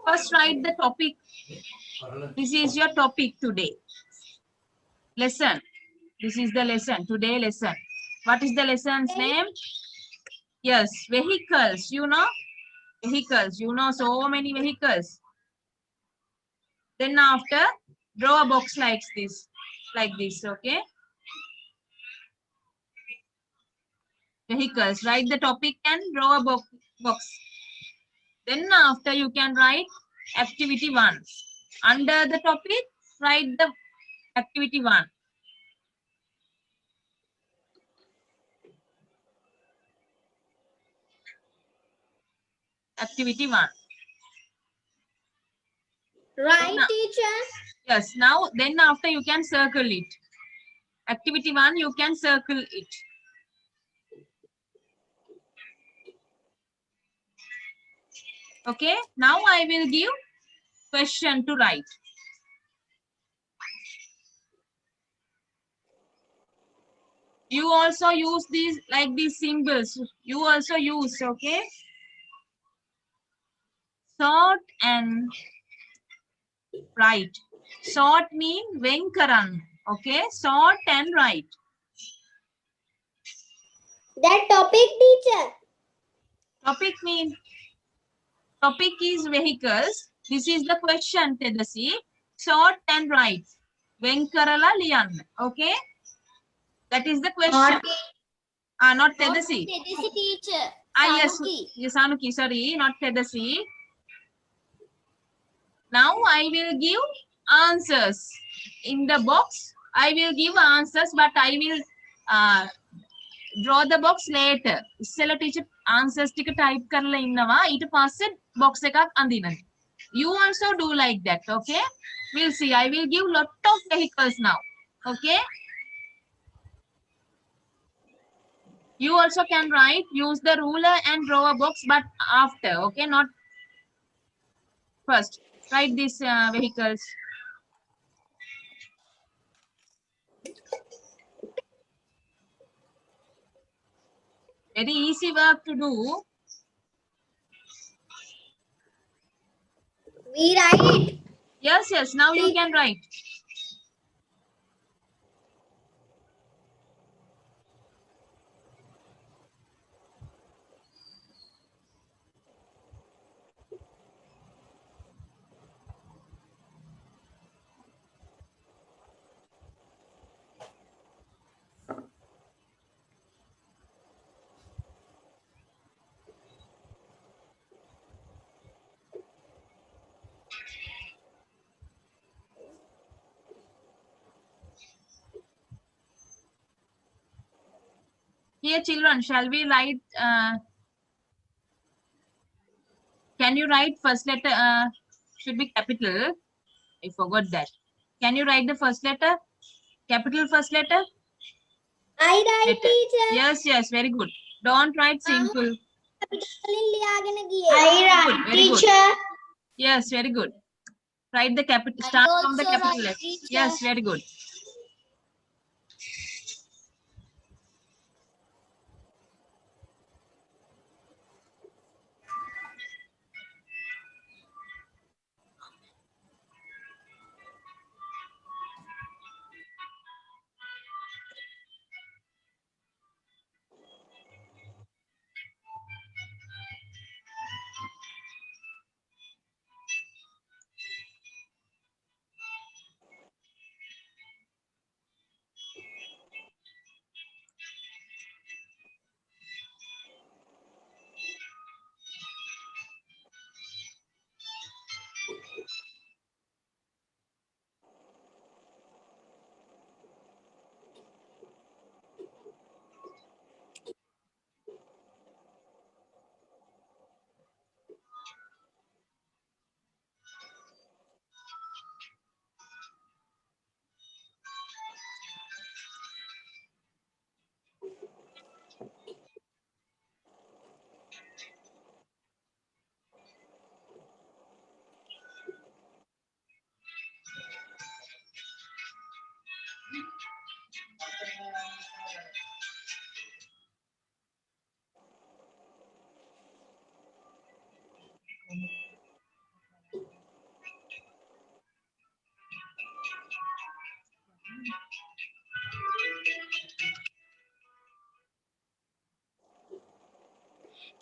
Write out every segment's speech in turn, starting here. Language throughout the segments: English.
First write the topic. This is your topic today. Lesson. This is the lesson. Today lesson. What is the lesson's name? Yes, vehicles. You know? Vehicles. You know so many vehicles. Then after, draw a box like this. Like this, okay? Vehicles. Write the topic and draw a box. Then after you can write activity 1. Under the topic, write the activity 1. Activity 1. Right, teacher? Yes, now then after you can circle it. Activity 1, you can circle it. Okay, now I will give question to write. You also use these like these symbols. You also use, okay? Sort and write. Sort mean Venkaran. Okay, sort and write. That topic, teacher. Topic is vehicles. This is the question, Tedasi. Sort and write. Venkarala Lian. Okay? That is the question. Not Tedasi. Tedasi, teacher. Yes, Sanuki, sorry, not Tedasi. Now I will give answers. In the box, I will give answers, but I will draw the box later. Issala teacher answers tika type karala innawa. Ita passe box ekak andinani. You also do like that, okay? We'll see. I will give lot of vehicles now, okay? You also can write, use the ruler and draw a box, but after, okay? Not first. Write these vehicles. Very easy work to do. We write. Yes. Now you can write. Here, children, shall we write? Can you write first letter? Should be capital. I forgot that. Can you write the first letter? Capital first letter? I write, teacher. Yes, very good. Don't write simple. I write, teacher. Good. Yes, very good. Write the capital. Start from the capital letter. Yes, very good.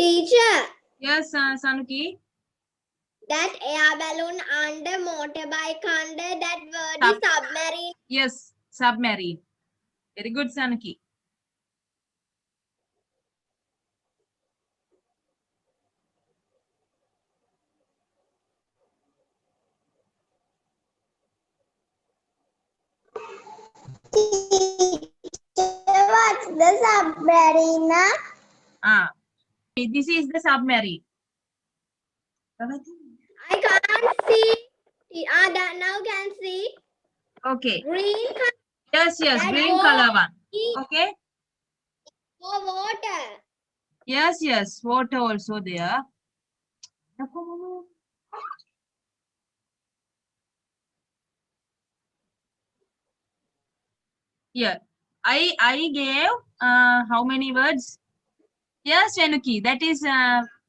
Teacher, Yes, Sanuki. that air balloon under motorbike under that word is submarine. Yes, submarine. Very good, Sanuki. What's the submarine? This is the submarine. I can't see. Now can see. Okay. Green color Yes, That green was- color one. Okay. for water. Yes, water also there. Here, I gave how many words? Yes, Januki, that is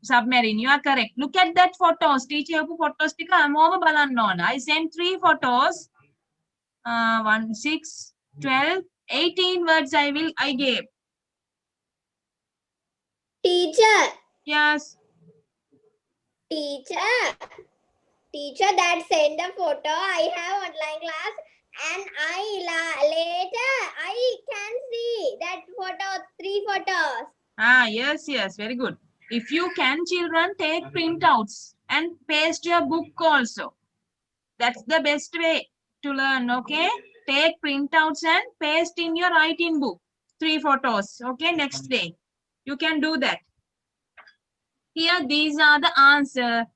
submarine. You are correct. Look at that photos. Teacher, photos tika mova balanna ona. I sent 3 photos. 1, 6, 12, 18 words I gave. Teacher, Yes. teacher, that send a photo. I have online class and later I can see that photo, 3 photos. Yes, very good. If you can, children, take printouts and paste your book also. That's the best way to learn, okay? Take printouts and paste in your writing book. 3 photos, okay? Next day. You can do that. Here, these are the answer.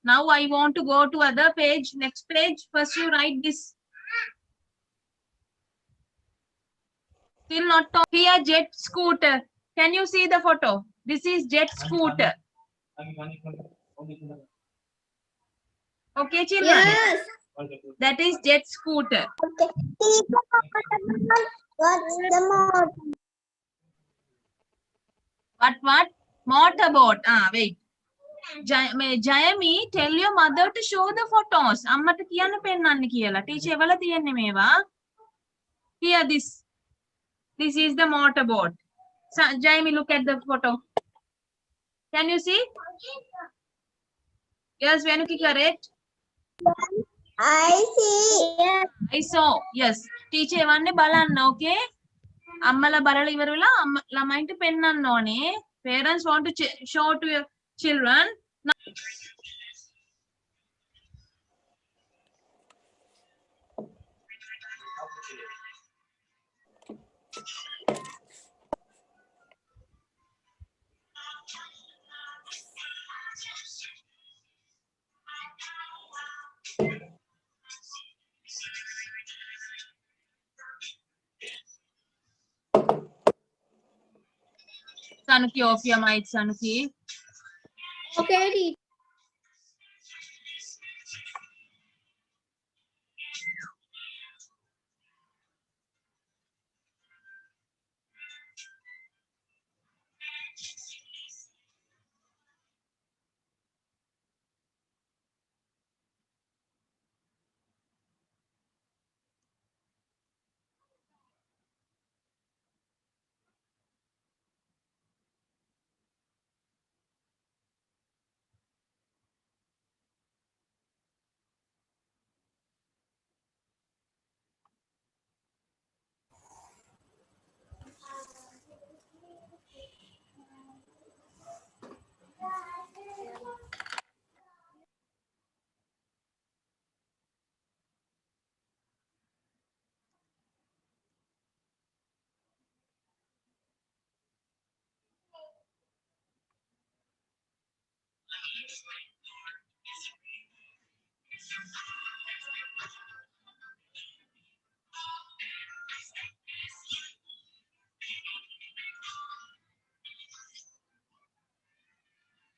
Now I want to go to other page. Next page. First you write this. Still not here, jet scooter. Can you see the photo? This is jet scooter. Okay, children? Yes. That is jet scooter. Okay. What's the mode? What? Motorboat. Wait. Jayami, tell your mother to show the photos. අම්මට කියන්න පෙන්නන්න කියලා. Teacher එවල තියෙන්නේ මේවා. Here this. This is the motorboat. Jayami, look at the photo. Can you see? Yes, Venuki, correct. I see. I saw. Yes. Teacher එවන්නේ බලන්න, okay? අම්මලා බලලා ඉවර වෙලා ළමයින්ට පෙන්නන්න ඕනේ. Parents want to show to your children. Sanuki, off your mic, Sanuki. Okay, teacher.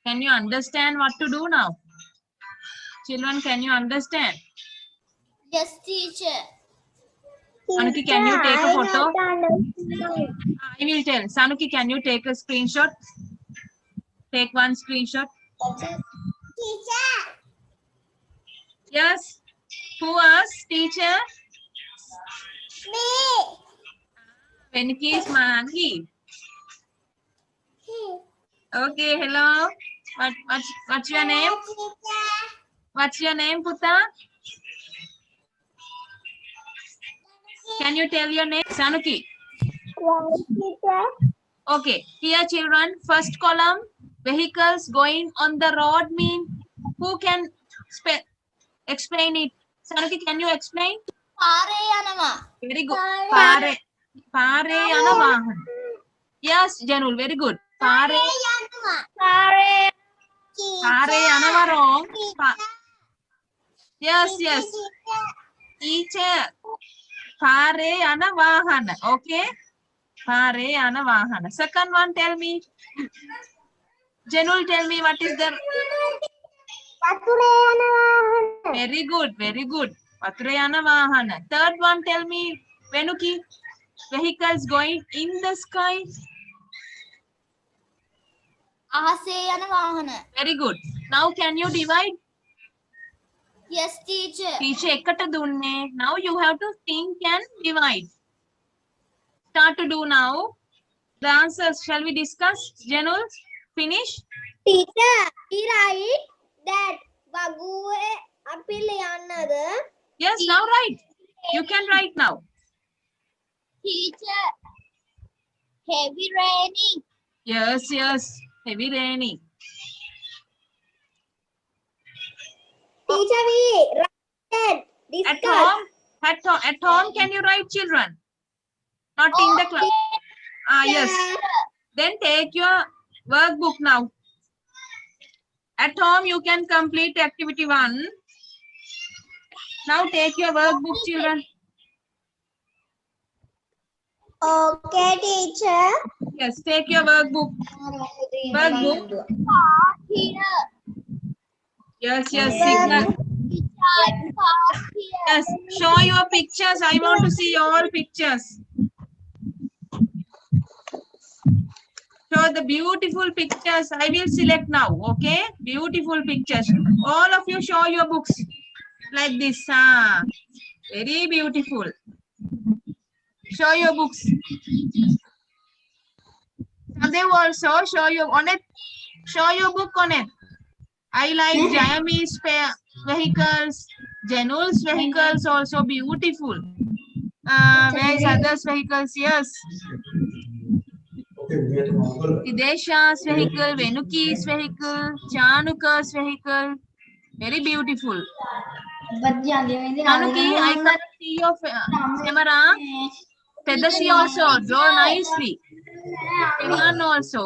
Can you understand what to do now? Children, can you understand? Yes, teacher. Sanuki, can you take a photo? I I will tell. Sanuki, can you take a screenshot? Take one screenshot. Teacher. Yes. Who asked? Teacher? Me. Venki is Maggie. Okay, hello. What's your name? What's your name, Putta? Can you tell your name? Sanuki. Okay, here children, first column, vehicles going on the road mean, who can explain it? Sanuki, can you explain? Very good. Pare yana vahan. Yes, Janul, very good. Pare yana varong. Yes, yes. Teacher. Pare yana vahan. Okay. Pare yana vahan. Second one, tell me. Janul, tell me what is the... Very good, very good. Patrayana Vahana. Third one, tell me, Venuki, vehicles going in the sky. Very good. Now can you divide? Yes, teacher. Teacher, ekkata dunne. Now you have to think and divide. Start to do now. The answers, shall we discuss? Janul, finish? Teacher, we write that Baguwe apili annadu. Yes, now write. You can write now. Teacher, heavy raining. Yes, yes. Heavy raining. Teacher, we write discuss. At home, can you write, children? Not in the class. Ah, yes. Then take your workbook now. At home, you can complete activity 1. Now take your workbook, children. Okay, teacher. Yes, take your workbook. Workbook. Yes, yes, signal. Yes, show your pictures. I want to see all pictures. Show the beautiful pictures. I will select now. Okay, beautiful pictures. All of you show your books like this. Very beautiful. Show your books. They also show you on it. Show your book on it. I like Jayami's vehicles. Janul's vehicles also beautiful. Where is others' vehicles? Yes. Idesha's vehicle, Venuki's vehicle, Chanuka's vehicle. Very beautiful. Chanuki, I can see your camera. Tedashi also draw nicely. Everyone also.